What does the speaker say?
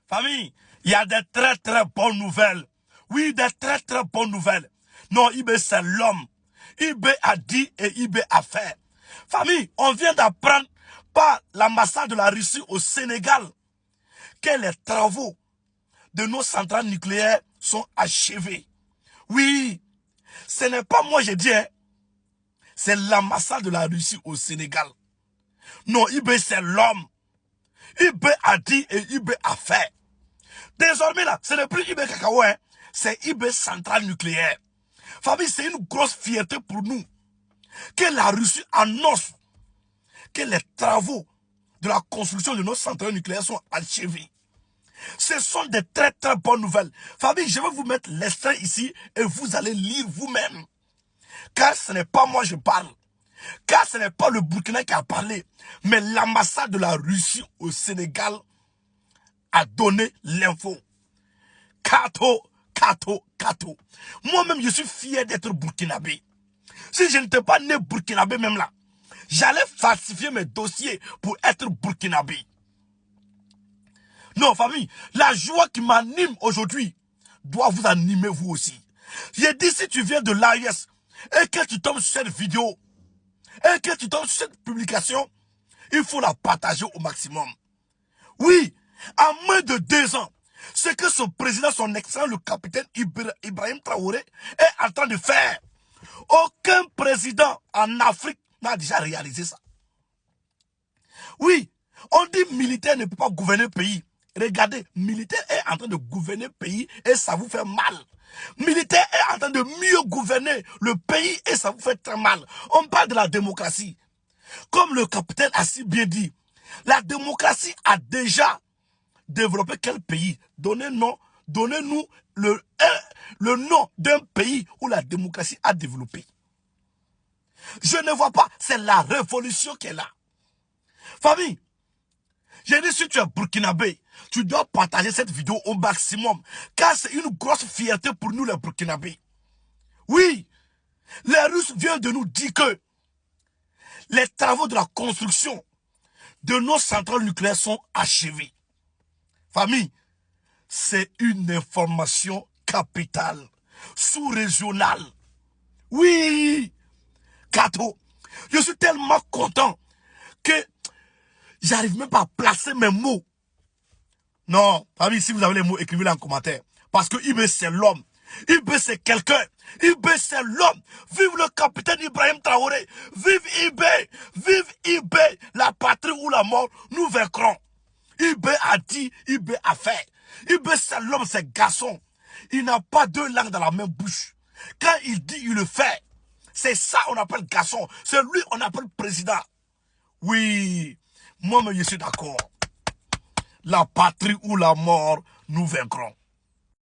Famille, il y a des très très bonnes nouvelles. Oui, des très très bonnes nouvelles. Non, Ibé c'est l'homme. Ibé a dit et Ibé a fait. Famille, on vient d'apprendre par l'ambassade de la Russie au Sénégal que les travaux de nos centrales nucléaires sont achevés. Oui, ce n'est pas moi je dis, hein. C'est l'ambassade de la Russie au Sénégal. Non, Ibé c'est l'homme. Ibé a dit et Ibé a fait. Désormais là, ce n'est plus Ibé Cacao, hein. C'est Ibé centrale nucléaire. Famille, c'est une grosse fierté pour nous que la Russie annonce que les travaux de la construction de nos centrales nucléaires sont achevés. Ce sont des très très bonnes nouvelles. Famille, je vais vous mettre l'extrait ici et vous allez lire vous-même. Car ce n'est pas moi je parle. Car ce n'est pas le Burkina qui a parlé. Mais l'ambassade de la Russie au Sénégal a donné l'info. Kato. Moi-même, je suis fier d'être burkinabé. Si je n'étais pas né burkinabé même là, j'allais falsifier mes dossiers pour être burkinabé. Non, famille, la joie qui m'anime aujourd'hui doit vous animer vous aussi. J'ai dit, si tu viens de l'AIS et que tu tombes sur cette vidéo, et que tu tombes sur cette publication, il faut la partager au maximum. Oui, à moins de 2 ans, ce que son président, son excellent, le capitaine Ibrahim Traoré, est en train de faire. Aucun président en Afrique n'a déjà réalisé ça. Oui, on dit militaire ne peut pas gouverner le pays. Regardez, militaire est en train de gouverner le pays et ça vous fait mal. Militaire est en train de mieux gouverner le pays et ça vous fait très mal. On parle de la démocratie. Comme le capitaine a si bien dit, la démocratie a déjà développé quel pays? Donnez-nous le nom d'un pays où la démocratie a développé. Je ne vois pas, c'est la révolution qui est là. Famille, j'ai dit, si tu es burkinabé, tu dois partager cette vidéo au maximum. Car c'est une grosse fierté pour nous les burkinabés. Oui, les Russes viennent de nous dire que les travaux de la construction de nos centrales nucléaires sont achevés. Famille, c'est une information capitale, sous-régionale. Oui, Kato, je suis tellement content que j'arrive même pas à placer mes mots. Non, famille, si vous avez les mots, écrivez-les en commentaire. Parce que Ibé, c'est l'homme. Ibé, c'est quelqu'un. Ibé, c'est l'homme. Vive le capitaine Ibrahim Traoré. Vive Ibé. Vive Ibé. La patrie ou la mort, nous vaincrons. Ibé a dit, Ibé a fait. Ibé, c'est l'homme, c'est garçon. Il n'a pas 2 langues dans la même bouche. Quand il dit, il le fait. C'est ça on appelle garçon. C'est lui on appelle président. Oui, moi-même je suis d'accord. La patrie ou la mort, nous vaincrons.